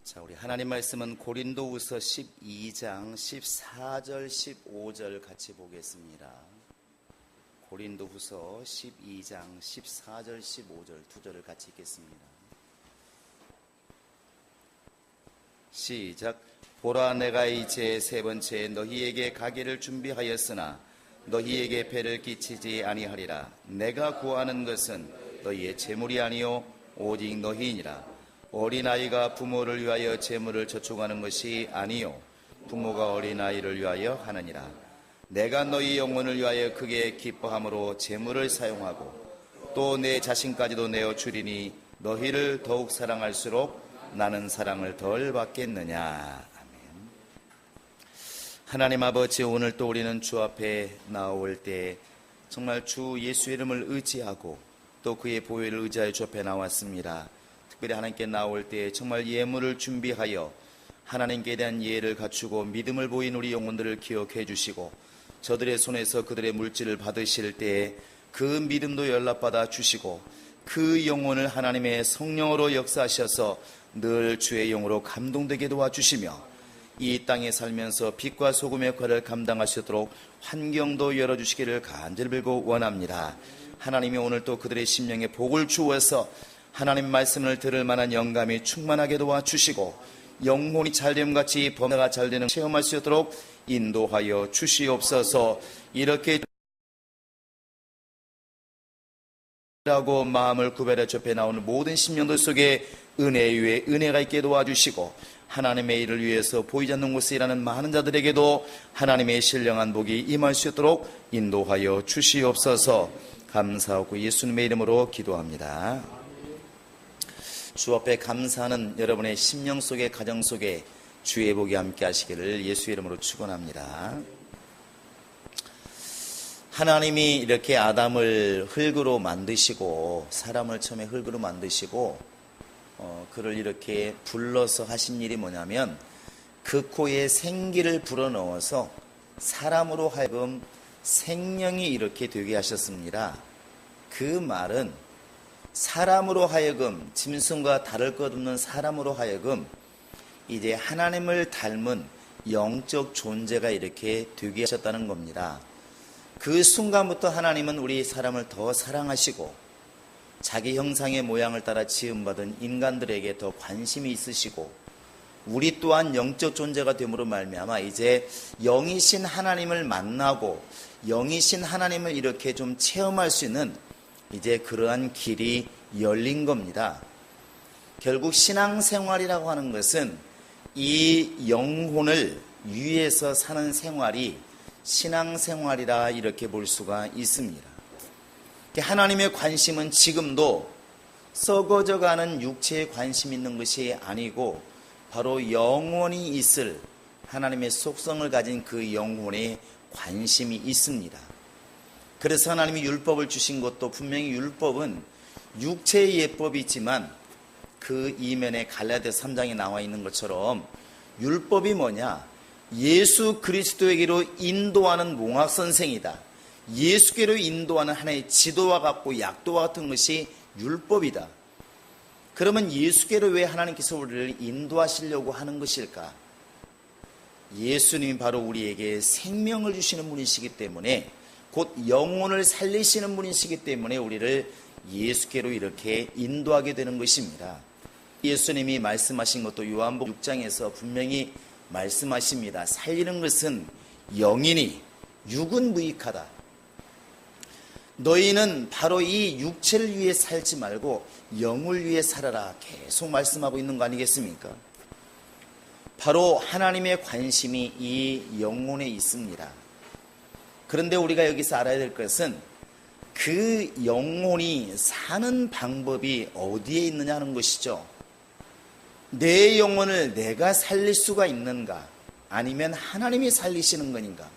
자, 우리 하나님 말씀은 고린도후서 12장 14절 15절 같이 보겠습니다. 고린도후서 12장 14절 15절 두 절을 같이 읽겠습니다. 시작. 보라, 내가 이제 세 번째 너희에게 가기를 준비하였으나 너희에게 배를 끼치지 아니하리라. 내가 구하는 것은 너희의 재물이 아니요 오직 너희이니라. 어린아이가 부모를 위하여 재물을 저축하는 것이 아니요 부모가 어린아이를 위하여 하느니라. 내가 너희 영혼을 위하여 크게 기뻐함으로 재물을 사용하고 또 내 자신까지도 내어 주리니 너희를 더욱 사랑할수록 나는 사랑을 덜 받겠느냐. 아멘. 하나님 아버지, 오늘 또 우리는 주 앞에 나올 때 정말 주 예수 이름을 의지하고 또 그의 보혈을 의지하여 주 앞에 나왔습니다. 특별히 하나님께 나올 때 정말 예물을 준비하여 하나님께 대한 예를 갖추고 믿음을 보인 우리 영혼들을 기억해 주시고 저들의 손에서 그들의 물질을 받으실 때 그 믿음도 연락받아 주시고 그 영혼을 하나님의 성령으로 역사하셔서 늘 주의 영으로 감동되게 도와주시며 이 땅에 살면서 빛과 소금의 역할을 감당하시도록 환경도 열어주시기를 간절히 빌고 원합니다. 하나님이 오늘 또 그들의 심령에 복을 주어서 하나님 말씀을 들을 만한 영감이 충만하게 도와주시고 영혼이 잘됨같이 범사가 잘되는 체험할 수 있도록 인도하여 주시옵소서. 이렇게 라고 마음을 구별해 접해 나오는 모든 심령들 속에 은혜 위에 은혜가 있게 도와주시고 하나님의 일을 위해서 보이지 않는 곳에 일하는 많은 자들에게도 하나님의 신령한 복이 임할 수 있도록 인도하여 주시옵소서. 감사하고 예수님의 이름으로 기도합니다. 주 앞에 감사하는 여러분의 심령 속에 가정 속에 주의 복이 함께 하시기를 예수 이름으로 축원합니다. 하나님이 이렇게 아담을 흙으로 만드시고 사람을 처음에 흙으로 만드시고 그를 이렇게 불러서 하신 일이 뭐냐면 그 코에 생기를 불어넣어서 사람으로 하여금 생명이 이렇게 되게 하셨습니다. 그 말은 사람으로 하여금 짐승과 다를 것 없는 사람으로 하여금 이제 하나님을 닮은 영적 존재가 이렇게 되게 하셨다는 겁니다. 그 순간부터 하나님은 우리 사람을 더 사랑하시고 자기 형상의 모양을 따라 지음받은 인간들에게 더 관심이 있으시고 우리 또한 영적 존재가 됨으로 말미암아 이제 영이신 하나님을 만나고 영이신 하나님을 이렇게 좀 체험할 수 있는 이제 그러한 길이 열린 겁니다. 결국 신앙생활이라고 하는 것은 이 영혼을 위해서 사는 생활이 신앙생활이라 이렇게 볼 수가 있습니다. 하나님의 관심은 지금도 썩어져가는 육체에 관심 있는 것이 아니고 바로 영원히 있을 하나님의 속성을 가진 그 영혼에 관심이 있습니다. 그래서 하나님이 율법을 주신 것도 분명히 율법은 육체의 예법이 있지만 그 이면에 갈라디아서 3장에 나와 있는 것처럼 율법이 뭐냐? 예수 그리스도에게로 인도하는 몽학선생이다. 예수께로 인도하는 하나의 지도와 같고 약도와 같은 것이 율법이다. 그러면 예수께로 왜 하나님께서 우리를 인도하시려고 하는 것일까? 예수님이 바로 우리에게 생명을 주시는 분이시기 때문에 곧 영혼을 살리시는 분이시기 때문에 우리를 예수께로 이렇게 인도하게 되는 것입니다. 예수님이 말씀하신 것도 요한복음 6장에서 분명히 말씀하십니다. 살리는 것은 영이니 육은 무익하다. 너희는 바로 이 육체를 위해 살지 말고 영을 위해 살아라. 계속 말씀하고 있는 거 아니겠습니까? 바로 하나님의 관심이 이 영혼에 있습니다. 그런데 우리가 여기서 알아야 될 것은 그 영혼이 사는 방법이 어디에 있느냐 하는 것이죠. 내 영혼을 내가 살릴 수가 있는가? 아니면 하나님이 살리시는 것인가?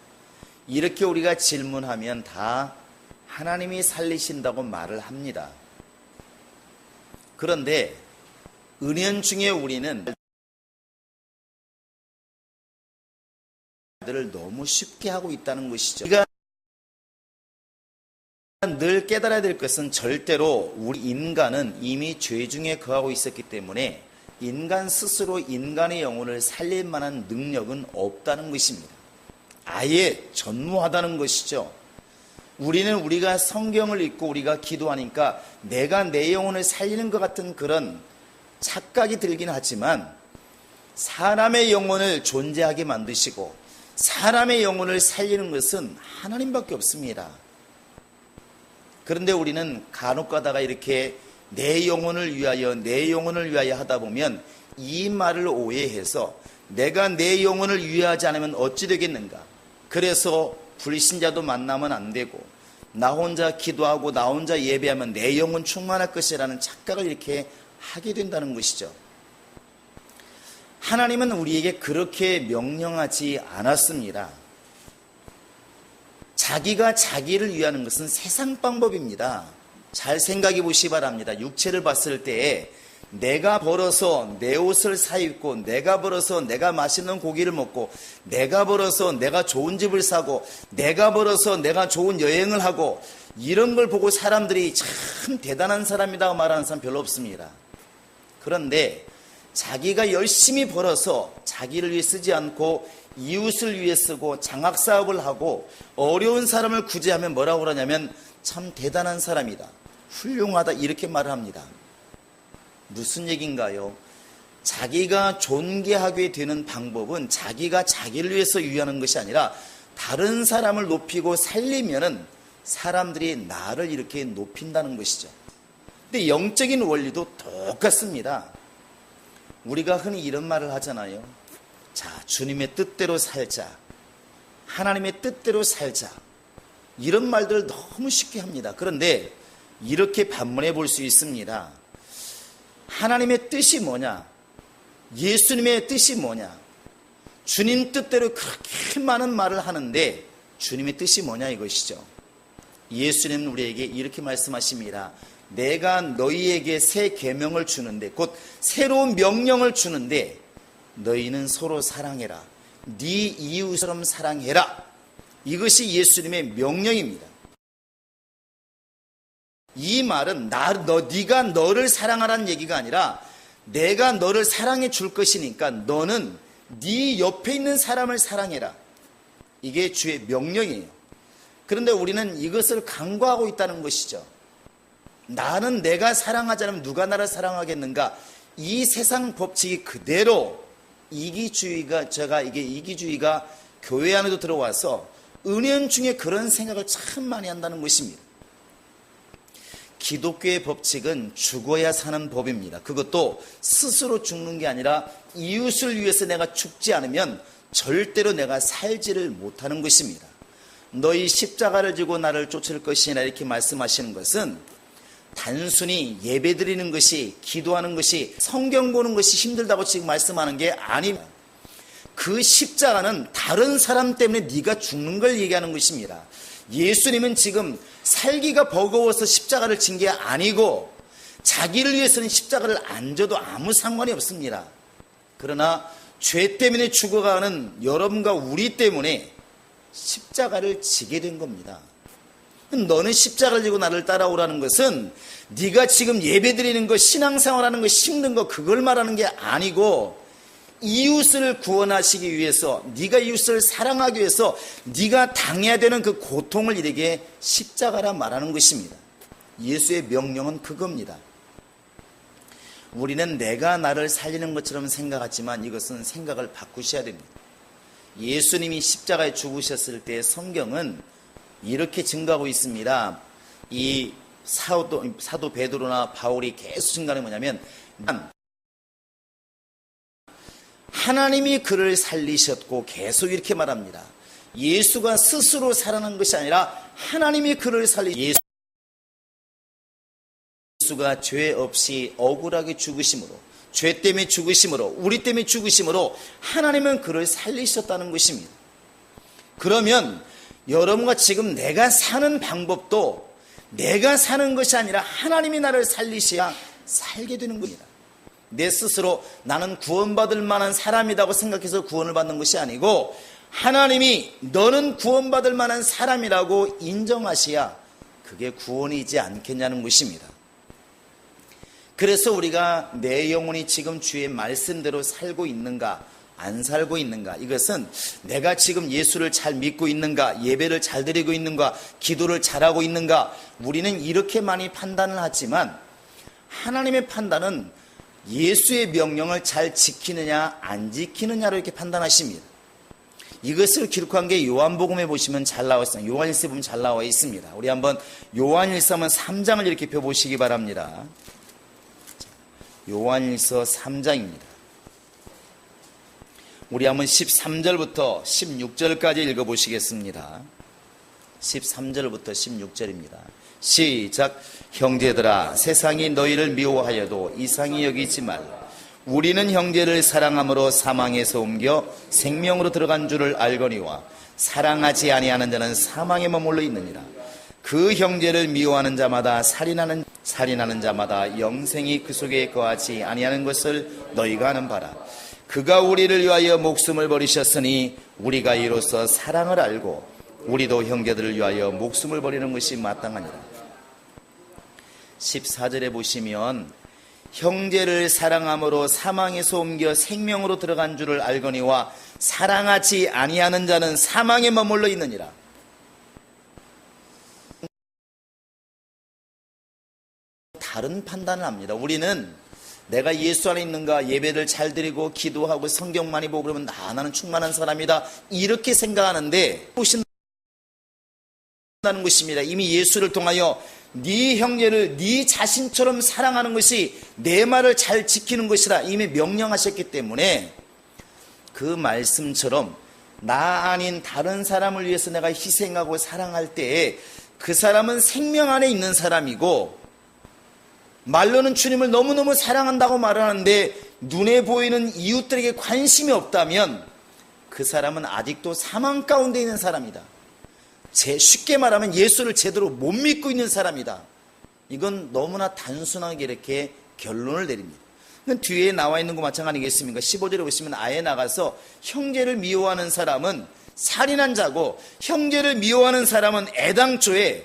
이렇게 우리가 질문하면 다 하나님이 살리신다고 말을 합니다. 그런데 은연중에 우리는 를 너무 쉽게 하고 있다는 것이죠. 우리가 늘 깨달아야 될 것은 절대로 우리 인간은 이미 죄 중에 거하고 있었기 때문에 인간 스스로 인간의 영혼을 살릴 만한 능력은 없다는 것입니다. 아예 전무하다는 것이죠. 우리는 우리가 성경을 읽고 우리가 기도하니까 내가 내 영혼을 살리는 것 같은 그런 착각이 들긴 하지만 사람의 영혼을 존재하게 만드시고 사람의 영혼을 살리는 것은 하나님밖에 없습니다. 그런데 우리는 간혹 가다가 이렇게 내 영혼을 위하여 하다 보면 이 말을 오해해서 내가 내 영혼을 위하지 않으면 어찌 되겠는가. 그래서 불신자도 만나면 안 되고 나 혼자 기도하고 나 혼자 예배하면 내 영혼 충만할 것이라는 착각을 이렇게 하게 된다는 것이죠. 하나님은 우리에게 그렇게 명령하지 않았습니다. 자기가 자기를 위하는 것은 세상 방법입니다. 잘 생각해 보시기 바랍니다. 육체를 봤을 때에 내가 벌어서 내 옷을 사입고 내가 벌어서 내가 맛있는 고기를 먹고 내가 벌어서 내가 좋은 집을 사고 내가 벌어서 내가 좋은 여행을 하고 이런 걸 보고 사람들이 참 대단한 사람이라고 말하는 사람 별로 없습니다. 그런데 자기가 열심히 벌어서 자기를 위해 쓰지 않고 이웃을 위해 쓰고 장학사업을 하고 어려운 사람을 구제하면 뭐라고 그러냐면 참 대단한 사람이다, 훌륭하다 이렇게 말을 합니다. 무슨 얘기인가요? 자기가 존귀하게 되는 방법은 자기가 자기를 위해서 유의하는 것이 아니라 다른 사람을 높이고 살리면은 사람들이 나를 이렇게 높인다는 것이죠. 근데 영적인 원리도 똑같습니다. 우리가 흔히 이런 말을 하잖아요. 자, 주님의 뜻대로 살자. 하나님의 뜻대로 살자. 이런 말들을 너무 쉽게 합니다. 그런데 이렇게 반문해 볼 수 있습니다. 하나님의 뜻이 뭐냐? 예수님의 뜻이 뭐냐? 주님 뜻대로 그렇게 많은 말을 하는데 주님의 뜻이 뭐냐 이것이죠. 예수님은 우리에게 이렇게 말씀하십니다. 내가 너희에게 새 계명을 주는데 곧 새로운 명령을 주는데 너희는 서로 사랑해라. 네 이웃처럼 사랑해라. 이것이 예수님의 명령입니다. 이 말은 네가 너를 사랑하라는 얘기가 아니라 내가 너를 사랑해 줄 것이니까 너는 네 옆에 있는 사람을 사랑해라. 이게 주의 명령이에요. 그런데 우리는 이것을 간과하고 있다는 것이죠. 나는 내가 사랑하지 않으면 누가 나를 사랑하겠는가? 이 세상 법칙이 그대로 이기주의가 교회 안에도 들어와서 은연중에 그런 생각을 참 많이 한다는 것입니다. 기독교의 법칙은 죽어야 사는 법입니다. 그것도 스스로 죽는 게 아니라 이웃을 위해서 내가 죽지 않으면 절대로 내가 살지를 못하는 것입니다. 너희 십자가를 지고 나를 쫓을 것이나 이렇게 말씀하시는 것은 단순히 예배드리는 것이, 기도하는 것이, 성경 보는 것이 힘들다고 지금 말씀하는 게 아닙니다. 그 십자가는 다른 사람 때문에 네가 죽는 걸 얘기하는 것입니다. 예수님은 지금 살기가 버거워서 십자가를 진 게 아니고 자기를 위해서는 십자가를 안 져도 아무 상관이 없습니다. 그러나 죄 때문에 죽어가는 여러분과 우리 때문에 십자가를 지게 된 겁니다. 너는 십자가를 지고 나를 따라오라는 것은 네가 지금 예배드리는 것, 신앙생활하는 것, 힘든 거 그걸 말하는 게 아니고 이웃을 구원하시기 위해서, 네가 이웃을 사랑하기 위해서 네가 당해야 되는 그 고통을 이르게 십자가라 말하는 것입니다. 예수의 명령은 그겁니다. 우리는 내가 나를 살리는 것처럼 생각하지만 이것은 생각을 바꾸셔야 됩니다. 예수님이 십자가에 죽으셨을 때 성경은 이렇게 증거하고 있습니다. 이 사도 베드로나 바울이 계속 증거하는 뭐냐면 하나님이 그를 살리셨고 계속 이렇게 말합니다. 예수가 스스로 살아난 것이 아니라 하나님이 그를 예수가 죄 없이 억울하게 죽으심으로, 죄 때문에 죽으심으로, 우리 때문에 죽으심으로 하나님은 그를 살리셨다는 것입니다. 그러면 여러분과 지금 내가 사는 방법도 내가 사는 것이 아니라 하나님이 나를 살리셔야 살게 되는 겁니다. 내 스스로 나는 구원받을 만한 사람이라고 생각해서 구원을 받는 것이 아니고 하나님이 너는 구원받을 만한 사람이라고 인정하셔야 그게 구원이지 않겠냐는 것입니다. 그래서 우리가 내 영혼이 지금 주의 말씀대로 살고 있는가, 안 살고 있는가, 이것은 내가 지금 예수를 잘 믿고 있는가, 예배를 잘 드리고 있는가, 기도를 잘하고 있는가, 우리는 이렇게 많이 판단을 하지만 하나님의 판단은 예수의 명령을 잘 지키느냐 안 지키느냐로 이렇게 판단하십니다. 이것을 기록한 게 요한복음에 보시면 잘 나와 있습니다. 요한일서에 보면 잘 나와 있습니다. 우리 한번 요한일서 3장을 이렇게 펴보시기 바랍니다. 요한일서 3장입니다. 우리 한번 13절부터 16절까지 읽어보시겠습니다. 13절부터 16절입니다. 시작. 형제들아, 세상이 너희를 미워하여도 이상히 여기지 말라. 우리는 형제를 사랑함으로 사망에서 옮겨 생명으로 들어간 줄을 알거니와 사랑하지 아니하는 자는 사망에 머물러 있느니라. 그 형제를 미워하는 자마다 살인하는 자마다 영생이 그 속에 거하지 아니하는 것을 너희가 아는 바라. 그가 우리를 위하여 목숨을 버리셨으니 우리가 이로써 사랑을 알고 우리도 형제들을 위하여 목숨을 버리는 것이 마땅하니라. 14절에 보시면 형제를 사랑함으로 사망에서 옮겨 생명으로 들어간 줄을 알거니와 사랑하지 아니하는 자는 사망에 머물러 있느니라. 다른 판단을 합니다. 우리는 내가 예수 안에 있는가, 예배를 잘 드리고 기도하고 성경 많이 보고 그러면 나는 충만한 사람이다, 이렇게 생각하는데 보신다는 것입니다. 이미 예수를 통하여 네 형제를 네 자신처럼 사랑하는 것이 내 말을 잘 지키는 것이라 이미 명령하셨기 때문에 그 말씀처럼 나 아닌 다른 사람을 위해서 내가 희생하고 사랑할 때에 그 사람은 생명 안에 있는 사람이고, 말로는 주님을 너무너무 사랑한다고 말하는데 눈에 보이는 이웃들에게 관심이 없다면 그 사람은 아직도 사망 가운데 있는 사람이다. 쉽게 말하면 예수를 제대로 못 믿고 있는 사람이다. 이건 너무나 단순하게 이렇게 결론을 내립니다. 뒤에 나와 있는 거 마찬가지겠습니까? 15절에 보시면 아예 나가서 형제를 미워하는 사람은 살인한 자고 형제를 미워하는 사람은 애당초에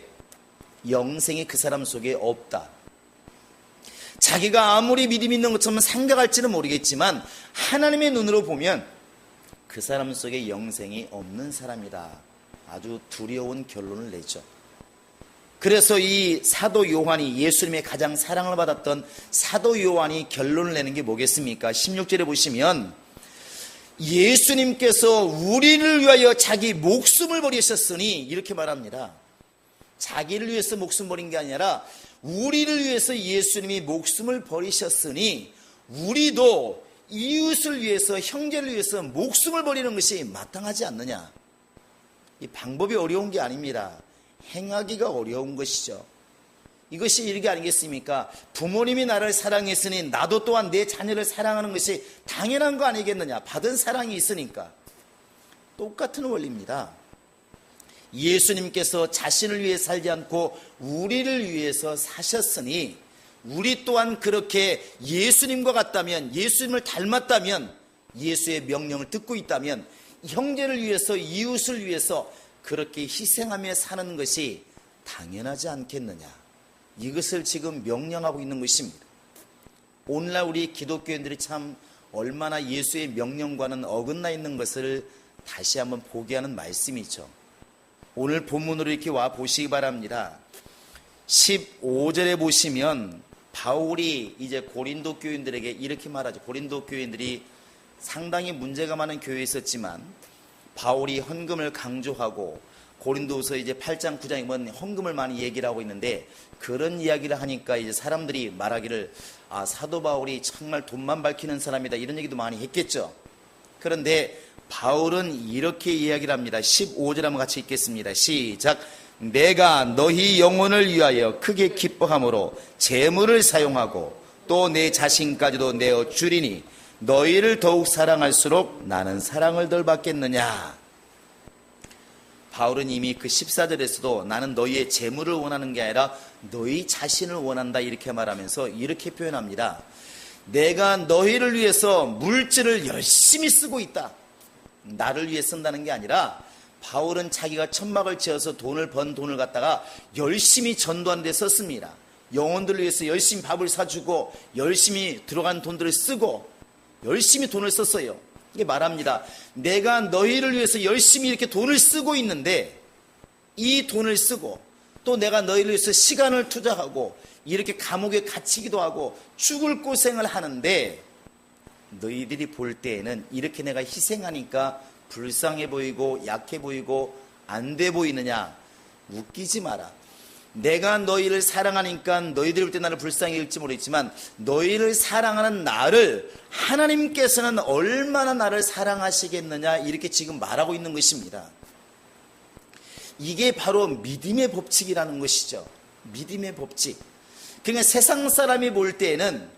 영생이 그 사람 속에 없다. 자기가 아무리 믿음 있는 것처럼 생각할지는 모르겠지만 하나님의 눈으로 보면 그 사람 속에 영생이 없는 사람이다. 아주 두려운 결론을 내죠. 그래서 이 사도 요한이, 예수님의 가장 사랑을 받았던 사도 요한이 결론을 내는 게 뭐겠습니까? 16절에 보시면 예수님께서 우리를 위하여 자기 목숨을 버리셨으니, 이렇게 말합니다. 자기를 위해서 목숨 버린 게 아니라 우리를 위해서 예수님이 목숨을 버리셨으니 우리도 이웃을 위해서, 형제를 위해서 목숨을 버리는 것이 마땅하지 않느냐. 이 방법이 어려운 게 아닙니다. 행하기가 어려운 것이죠. 이것이 일이 아니겠습니까? 부모님이 나를 사랑했으니 나도 또한 내 자녀를 사랑하는 것이 당연한 거 아니겠느냐. 받은 사랑이 있으니까. 똑같은 원리입니다. 예수님께서 자신을 위해 살지 않고 우리를 위해서 사셨으니 우리 또한 그렇게 예수님과 같다면, 예수님을 닮았다면, 예수의 명령을 듣고 있다면 형제를 위해서, 이웃을 위해서 그렇게 희생하며 사는 것이 당연하지 않겠느냐. 이것을 지금 명령하고 있는 것입니다. 오늘날 우리 기독교인들이 참 얼마나 예수의 명령과는 어긋나 있는 것을 다시 한번 보게 하는 말씀이죠. 오늘 본문으로 이렇게 와 보시기 바랍니다. 15절에 보시면 바울이 이제 고린도 교인들에게 이렇게 말하죠. 고린도 교인들이 상당히 문제가 많은 교회에 있었지만 바울이 헌금을 강조하고, 고린도서 이제 8장 9장에 보면 헌금을 많이 얘기를 하고 있는데, 그런 이야기를 하니까 이제 사람들이 말하기를 사도 바울이 정말 돈만 밝히는 사람이다, 이런 얘기도 많이 했겠죠. 그런데 바울은 이렇게 이야기를 합니다. 15절 한번 같이 읽겠습니다. 시작. 내가 너희 영혼을 위하여 크게 기뻐함으로 재물을 사용하고 또 내 자신까지도 내어 주리니 너희를 더욱 사랑할수록 나는 사랑을 덜 받겠느냐. 바울은 이미 그 14절에서도 나는 너희의 재물을 원하는 게 아니라 너희 자신을 원한다, 이렇게 말하면서 이렇게 표현합니다. 내가 너희를 위해서 물질을 열심히 쓰고 있다. 나를 위해 쓴다는 게 아니라 바울은 자기가 천막을 지어서 번 돈을 갖다가 열심히 전도하는 데 썼습니다. 영혼들을 위해서 열심히 밥을 사주고 열심히 들어간 돈들을 쓰고 열심히 돈을 썼어요. 이게 말합니다. 내가 너희를 위해서 열심히 이렇게 돈을 쓰고 있는데 이 돈을 쓰고 또 내가 너희를 위해서 시간을 투자하고 이렇게 감옥에 갇히기도 하고 죽을 고생을 하는데 너희들이 볼 때에는 이렇게 내가 희생하니까 불쌍해 보이고 약해 보이고 안 돼 보이느냐? 웃기지 마라. 내가 너희를 사랑하니까 너희들 볼 때 나를 불쌍히 여길지 모르겠지만 너희를 사랑하는 나를 하나님께서는 얼마나 나를 사랑하시겠느냐 이렇게 지금 말하고 있는 것입니다. 이게 바로 믿음의 법칙이라는 것이죠. 믿음의 법칙. 그러니까 세상 사람이 볼 때에는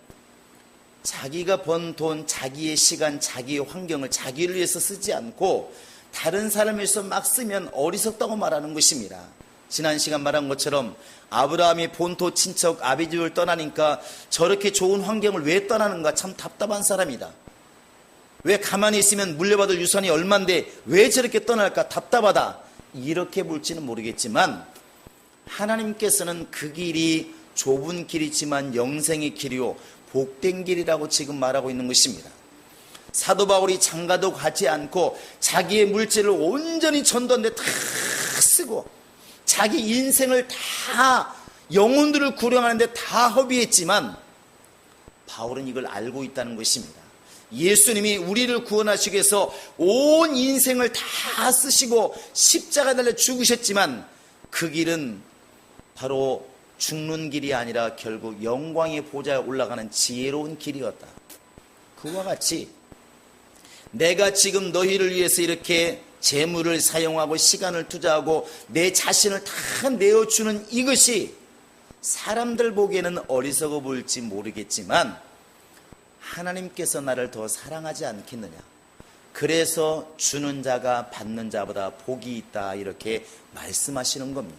자기가 번 돈, 자기의 시간, 자기의 환경을 자기를 위해서 쓰지 않고 다른 사람을 위해서 막 쓰면 어리석다고 말하는 것입니다. 지난 시간 말한 것처럼 아브라함이 본토 친척 아비집을 떠나니까 저렇게 좋은 환경을 왜 떠나는가 참 답답한 사람이다. 왜 가만히 있으면 물려받을 유산이 얼만데 왜 저렇게 떠날까 답답하다. 이렇게 볼지는 모르겠지만 하나님께서는 그 길이 좁은 길이지만 영생의 길이요 복된 길이라고 지금 말하고 있는 것입니다. 사도 바울이 장가도 가지 않고 자기의 물질을 온전히 전도하는데 다 쓰고 자기 인생을 다 영혼들을 구령하는데 다 허비했지만 바울은 이걸 알고 있다는 것입니다. 예수님이 우리를 구원하시기 위해서 온 인생을 다 쓰시고 십자가 달려 죽으셨지만 그 길은 바로 죽는 길이 아니라 결국 영광의 보좌에 올라가는 지혜로운 길이었다. 그와 같이 내가 지금 너희를 위해서 이렇게 재물을 사용하고 시간을 투자하고 내 자신을 다 내어주는 이것이 사람들 보기에는 어리석어 보일지 모르겠지만 하나님께서 나를 더 사랑하지 않겠느냐. 그래서 주는 자가 받는 자보다 복이 있다 이렇게 말씀하시는 겁니다.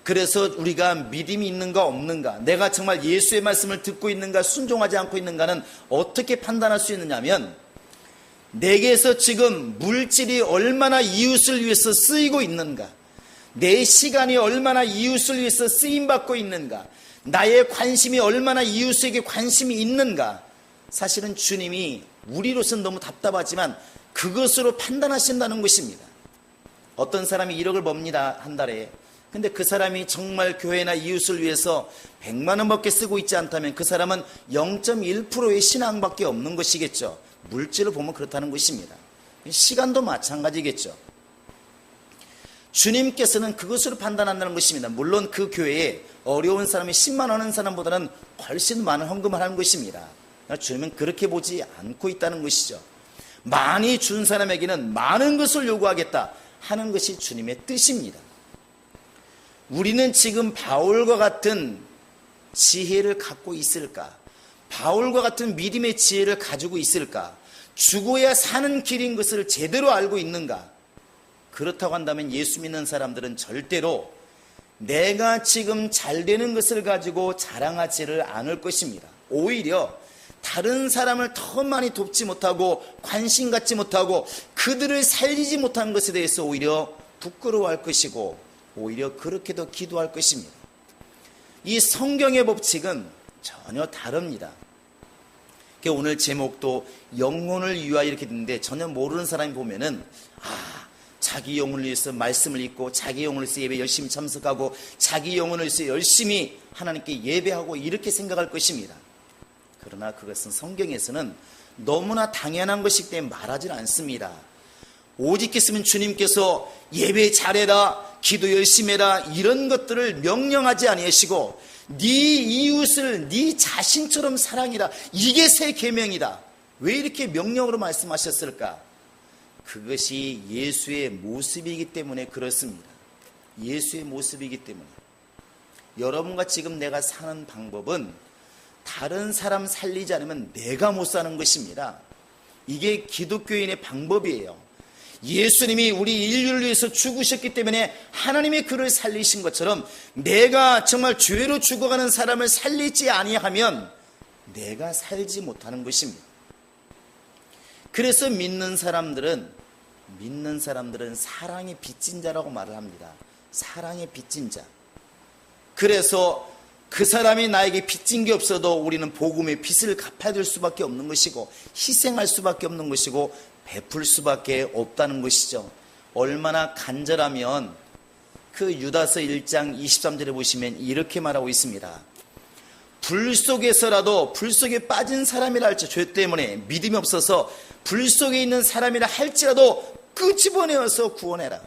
그래서 우리가 믿음이 있는가 없는가, 내가 정말 예수의 말씀을 듣고 있는가 순종하지 않고 있는가는 어떻게 판단할 수 있느냐면 내게서 지금 물질이 얼마나 이웃을 위해서 쓰이고 있는가, 내 시간이 얼마나 이웃을 위해서 쓰임받고 있는가, 나의 관심이 얼마나 이웃에게 관심이 있는가. 사실은 주님이 우리로서는 너무 답답하지만 그것으로 판단하신다는 것입니다. 어떤 사람이 1억을 법니다 한 달에. 근데 그 사람이 정말 교회나 이웃을 위해서 100만 원밖에 쓰고 있지 않다면 그 사람은 0.1%의 신앙밖에 없는 것이겠죠. 물질을 보면 그렇다는 것입니다. 시간도 마찬가지겠죠. 주님께서는 그것으로 판단한다는 것입니다. 물론 그 교회에 어려운 사람이 10만 원 하는 사람보다는 훨씬 많은 헌금을 하는 것입니다. 주님은 그렇게 보지 않고 있다는 것이죠. 많이 준 사람에게는 많은 것을 요구하겠다 하는 것이 주님의 뜻입니다. 우리는 지금 바울과 같은 지혜를 갖고 있을까? 바울과 같은 믿음의 지혜를 가지고 있을까? 죽어야 사는 길인 것을 제대로 알고 있는가? 그렇다고 한다면 예수 믿는 사람들은 절대로 내가 지금 잘 되는 것을 가지고 자랑하지를 않을 것입니다. 오히려 다른 사람을 더 많이 돕지 못하고 관심 갖지 못하고 그들을 살리지 못한 것에 대해서 오히려 부끄러워할 것이고 오히려 그렇게도 기도할 것입니다. 이 성경의 법칙은 전혀 다릅니다. 오늘 제목도 영혼을 위하여 이렇게 됐는데 전혀 모르는 사람이 보면은 자기 영혼을 위해서 말씀을 읽고 자기 영혼을 위해서 예배 열심히 참석하고 자기 영혼을 위해서 열심히 하나님께 예배하고 이렇게 생각할 것입니다. 그러나 그것은 성경에서는 너무나 당연한 것이기 때문에 말하지 않습니다. 오직했으면 주님께서 예배 잘해라, 기도 열심히 해라 이런 것들을 명령하지 아니하시고 네 이웃을 네 자신처럼 사랑이라, 이게 새 계명이다. 왜 이렇게 명령으로 말씀하셨을까? 그것이 예수의 모습이기 때문에 그렇습니다. 예수의 모습이기 때문에. 여러분과 지금 내가 사는 방법은 다른 사람 살리지 않으면 내가 못 사는 것입니다. 이게 기독교인의 방법이에요. 예수님이 우리 인류를 위해서 죽으셨기 때문에 하나님의 그를 살리신 것처럼 내가 정말 죄로 죽어가는 사람을 살리지 아니하면 내가 살지 못하는 것입니다. 그래서 믿는 사람들은 사랑의 빚진 자라고 말을 합니다. 사랑의 빚진 자. 그래서 그 사람이 나에게 빚진 게 없어도 우리는 복음의 빚을 갚아야 될 수밖에 없는 것이고 희생할 수밖에 없는 것이고 베풀 수밖에 없다는 것이죠. 얼마나 간절하면 그 유다서 1장 23절에 보시면 이렇게 말하고 있습니다. 불 속에서라도 불 속에 빠진 사람이라 할지 죄 때문에 믿음이 없어서 불 속에 있는 사람이라 할지라도 끄집어내어서 구원해라.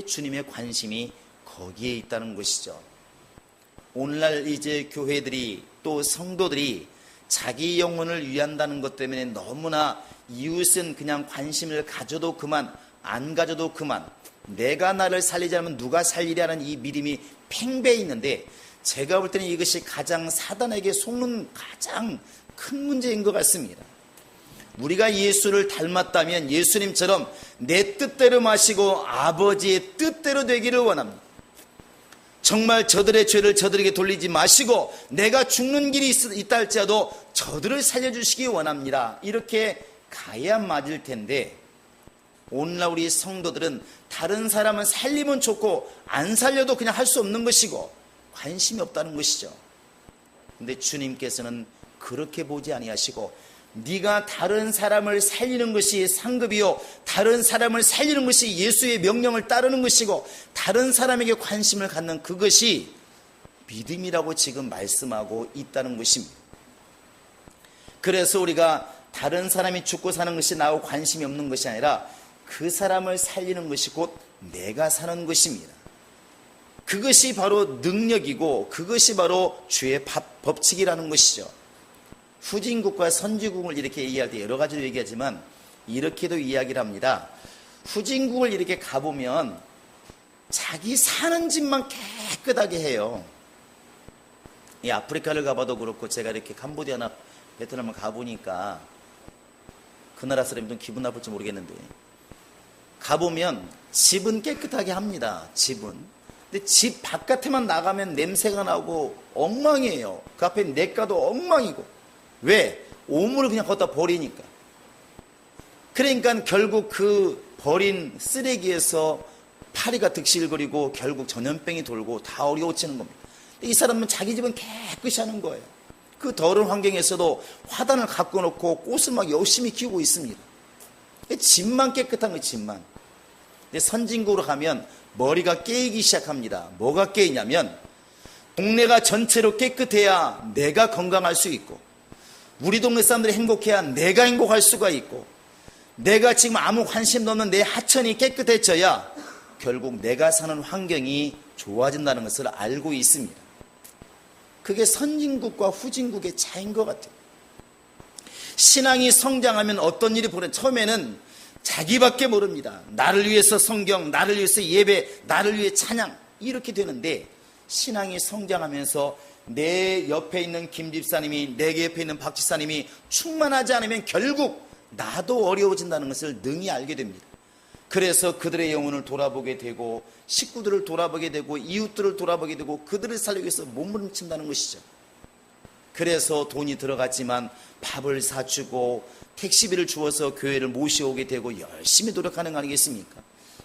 주님의 관심이 거기에 있다는 것이죠. 오늘날 이제 교회들이 또 성도들이 자기 영혼을 위한다는 것 때문에 너무나 이웃은 그냥 관심을 가져도 그만, 안 가져도 그만, 내가 나를 살리지 않으면 누가 살리랴는 이 믿음이 팽배해 있는데, 제가 볼 때는 이것이 가장 사단에게 속는 가장 큰 문제인 것 같습니다. 우리가 예수를 닮았다면 예수님처럼 내 뜻대로 마시고 아버지의 뜻대로 되기를 원합니다. 정말 저들의 죄를 저들에게 돌리지 마시고 내가 죽는 길이 있다 할지라도 저들을 살려주시기 원합니다. 이렇게 가야 맞을 텐데, 오늘날 우리 성도들은 다른 사람은 살리면 좋고 안 살려도 그냥 할 수 없는 것이고 관심이 없다는 것이죠. 근데 주님께서는 그렇게 보지 아니하시고, 네가 다른 사람을 살리는 것이 상급이요, 다른 사람을 살리는 것이 예수의 명령을 따르는 것이고, 다른 사람에게 관심을 갖는 그것이 믿음이라고 지금 말씀하고 있다는 것입니다. 그래서 우리가 다른 사람이 죽고 사는 것이 나하고 관심이 없는 것이 아니라 그 사람을 살리는 것이 곧 내가 사는 것입니다. 그것이 바로 능력이고 그것이 바로 주의 법칙이라는 것이죠. 후진국과 선진국을 이렇게 이해할 때 여러 가지로 얘기하지만 이렇게도 이야기를 합니다. 후진국을 이렇게 가보면 자기 사는 집만 깨끗하게 해요. 이 아프리카를 가봐도 그렇고, 제가 이렇게 캄보디아나 베트남을 가보니까 그 나라 사람이 좀 기분 나쁠지 모르겠는데, 가보면 집은 깨끗하게 합니다. 집은. 근데 집 바깥에만 나가면 냄새가 나고 엉망이에요. 그 앞에 냇가도 엉망이고. 왜? 오물을 그냥 걷다 버리니까. 그러니까 결국 그 버린 쓰레기에서 파리가 득실거리고 결국 전염병이 돌고 다 어려워지는 겁니다. 이 사람은 자기 집은 깨끗이 하는 거예요. 그 더러운 환경에서도 화단을 갖고 놓고 꽃을 막 열심히 키우고 있습니다. 집만 깨끗한 거예요, 집만. 근데 선진국으로 가면 머리가 깨이기 시작합니다. 뭐가 깨이냐면, 동네가 전체로 깨끗해야 내가 건강할 수 있고, 우리 동네 사람들이 행복해야 내가 행복할 수가 있고, 내가 지금 아무 관심도 없는 내 하천이 깨끗해져야 결국 내가 사는 환경이 좋아진다는 것을 알고 있습니다. 그게 선진국과 후진국의 차이인 것 같아요. 신앙이 성장하면 어떤 일이 벌어져? 처음에는 자기밖에 모릅니다. 나를 위해서 성경, 나를 위해서 예배, 나를 위해 찬양, 이렇게 되는데, 신앙이 성장하면서 내 옆에 있는 김 집사님이, 내 옆에 있는 박 집사님이 충만하지 않으면 결국 나도 어려워진다는 것을 능히 알게 됩니다. 그래서 그들의 영혼을 돌아보게 되고, 식구들을 돌아보게 되고, 이웃들을 돌아보게 되고, 그들을 살리기 위해서 몸부림친다는 것이죠. 그래서 돈이 들어갔지만 밥을 사주고 택시비를 주어서 교회를 모셔오게 되고 열심히 노력하는 거 아니겠습니까?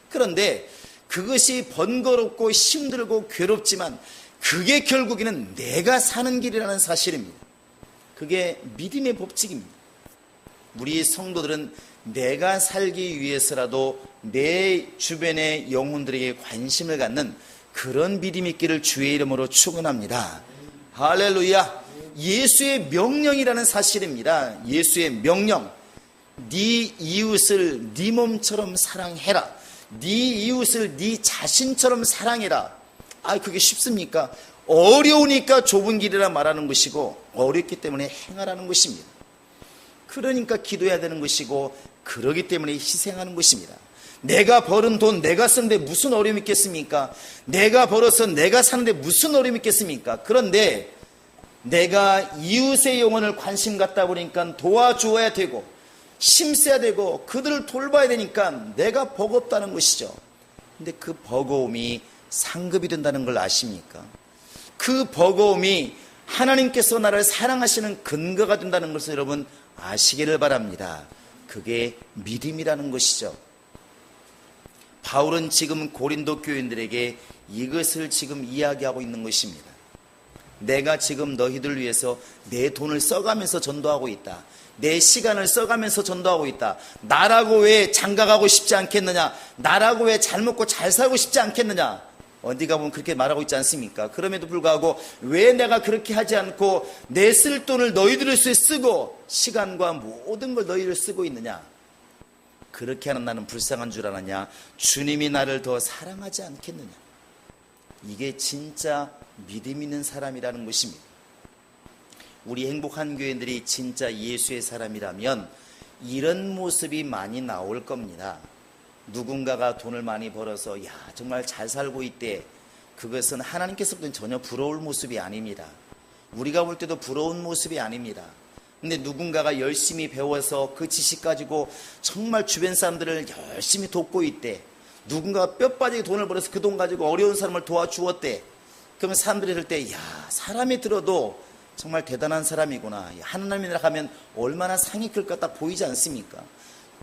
그런데 그것이 번거롭고 힘들고 괴롭지만 그게 결국에는 내가 사는 길이라는 사실입니다. 그게 믿음의 법칙입니다. 우리 성도들은 내가 살기 위해서라도 내 주변의 영혼들에게 관심을 갖는 그런 믿음 있기를 주의 이름으로 축원합니다. 할렐루야. 예수의 명령이라는 사실입니다. 예수의 명령. 네 이웃을 네 몸처럼 사랑해라. 네 이웃을 네 자신처럼 사랑해라. 그게 쉽습니까? 어려우니까 좁은 길이라 말하는 것이고, 어렵기 때문에 행하라는 것입니다. 그러니까 기도해야 되는 것이고, 그러기 때문에 희생하는 것입니다. 내가 벌은 돈 내가 쓰는데 무슨 어려움이 있겠습니까? 내가 벌어서 내가 사는데 무슨 어려움이 있겠습니까? 그런데 내가 이웃의 영혼을 관심 갖다 보니까 도와주어야 되고 힘써야 되고 그들을 돌봐야 되니까 내가 버겁다는 것이죠. 근데 그 버거움이 상급이 된다는 걸 아십니까? 그 버거움이 하나님께서 나를 사랑하시는 근거가 된다는 것을 여러분 아시기를 바랍니다. 그게 믿음이라는 것이죠. 바울은 지금 고린도 교인들에게 이것을 지금 이야기하고 있는 것입니다. 내가 지금 너희들 위해서 내 돈을 써가면서 전도하고 있다. 내 시간을 써가면서 전도하고 있다. 나라고 왜 장가가고 싶지 않겠느냐? 나라고 왜 잘 먹고 잘 살고 싶지 않겠느냐? 어디 가보면 그렇게 말하고 있지 않습니까? 그럼에도 불구하고 왜 내가 그렇게 하지 않고 내 쓸 돈을 너희들을 위해 쓰고 시간과 모든 걸 너희를 쓰고 있느냐? 그렇게 하는 나는 불쌍한 줄 아느냐? 주님이 나를 더 사랑하지 않겠느냐? 이게 진짜 믿음 있는 사람이라는 것입니다. 우리 행복한 교회들이 진짜 예수의 사람이라면 이런 모습이 많이 나올 겁니다. 누군가가 돈을 많이 벌어서 야 정말 잘 살고 있대. 그것은 하나님께서부터는 전혀 부러울 모습이 아닙니다. 우리가 볼 때도 부러운 모습이 아닙니다. 근데 누군가가 열심히 배워서 그 지식 가지고 정말 주변 사람들을 열심히 돕고 있대. 누군가가 뼈 빠지게 돈을 벌어서 그 돈 가지고 어려운 사람을 도와주었대. 그러면 사람들이 들을 때 야 사람이 들어도 정말 대단한 사람이구나. 하나님이라 하면 얼마나 상이 클까 딱 보이지 않습니까?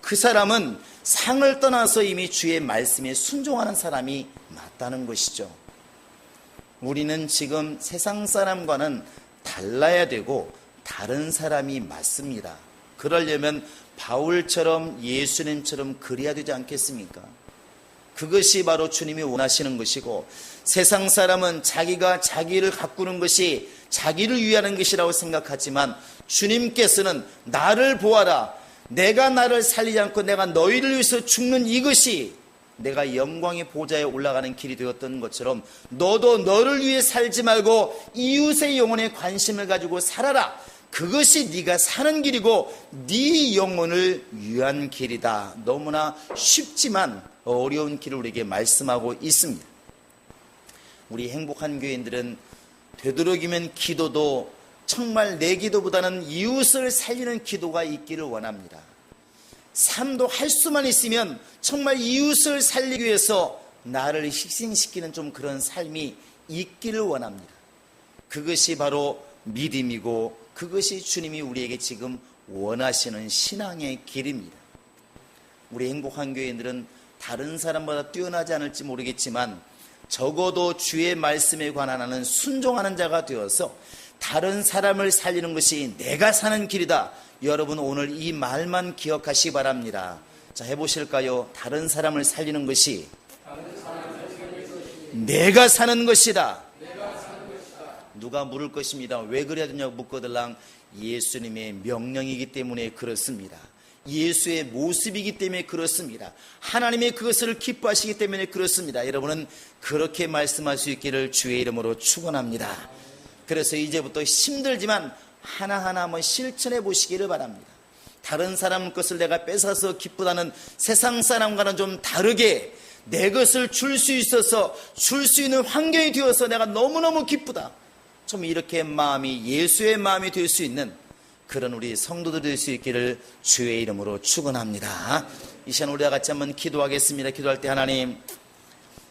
그 사람은 상을 떠나서 이미 주의 말씀에 순종하는 사람이 맞다는 것이죠. 우리는 지금 세상 사람과는 달라야 되고 다른 사람이 맞습니다. 그러려면 바울처럼 예수님처럼 그래야 되지 않겠습니까? 그것이 바로 주님이 원하시는 것이고, 세상 사람은 자기가 자기를 가꾸는 것이 자기를 위하는 것이라고 생각하지만 주님께서는 나를 보아라. 내가 나를 살리지 않고 내가 너희를 위해서 죽는 이것이 내가 영광의 보좌에 올라가는 길이 되었던 것처럼 너도 너를 위해 살지 말고 이웃의 영혼에 관심을 가지고 살아라. 그것이 네가 사는 길이고 네 영혼을 위한 길이다. 너무나 쉽지만 어려운 길을 우리에게 말씀하고 있습니다. 우리 행복한 교인들은 되도록이면 기도도 정말 내 기도보다는 이웃을 살리는 기도가 있기를 원합니다. 삶도 할 수만 있으면 정말 이웃을 살리기 위해서 나를 희생시키는 좀 그런 삶이 있기를 원합니다. 그것이 바로 믿음이고 그것이 주님이 우리에게 지금 원하시는 신앙의 길입니다. 우리 행복한 교인들은 다른 사람보다 뛰어나지 않을지 모르겠지만 적어도 주의 말씀에 관한 하는 순종하는 자가 되어서 다른 사람을 살리는 것이 내가 사는 길이다. 여러분 오늘 이 말만 기억하시기 바랍니다. 자, 해보실까요? 다른 사람을 살리는 것이 내가 사는 것이다. 누가 물을 것입니다. 왜 그래야 되냐고 묻거들랑 예수님의 명령이기 때문에 그렇습니다. 예수의 모습이기 때문에 그렇습니다. 하나님의 그것을 기뻐하시기 때문에 그렇습니다. 여러분은 그렇게 말씀할 수 있기를 주의 이름으로 축원합니다. 그래서 이제부터 힘들지만 하나하나 한번 실천해 보시기를 바랍니다. 다른 사람 것을 내가 뺏어서 기쁘다는 세상 사람과는 좀 다르게 내 것을 줄 수 있어서 줄 수 있는 환경이 되어서 내가 너무너무 기쁘다. 좀 이렇게 마음이 예수의 마음이 될 수 있는 그런 우리 성도들 될 수 있기를 주의 이름으로 축원합니다. 이 시간 우리와 같이 한번 기도하겠습니다. 기도할 때 하나님,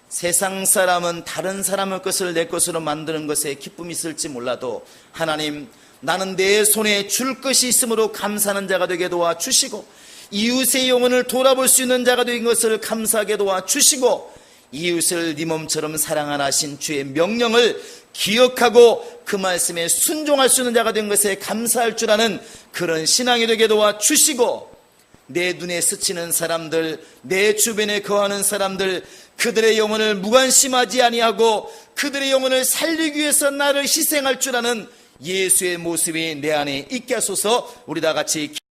세상 사람은 다른 사람의 것을 내 것으로 만드는 것에 기쁨이 있을지 몰라도 하나님, 나는 내 손에 줄 것이 있으므로 감사하는 자가 되게 도와주시고 이웃의 영혼을 돌아볼 수 있는 자가 된 것을 감사하게 도와주시고 이웃을 네 몸처럼 사랑하신 주의 명령을 기억하고 그 말씀에 순종할 수 있는 자가 된 것에 감사할 줄 아는 그런 신앙이 되게 도와주시고 내 눈에 스치는 사람들, 내 주변에 거하는 사람들, 그들의 영혼을 무관심하지 아니하고 그들의 영혼을 살리기 위해서 나를 희생할 줄 아는 예수의 모습이 내 안에 있게 하소서. 우리 다 같이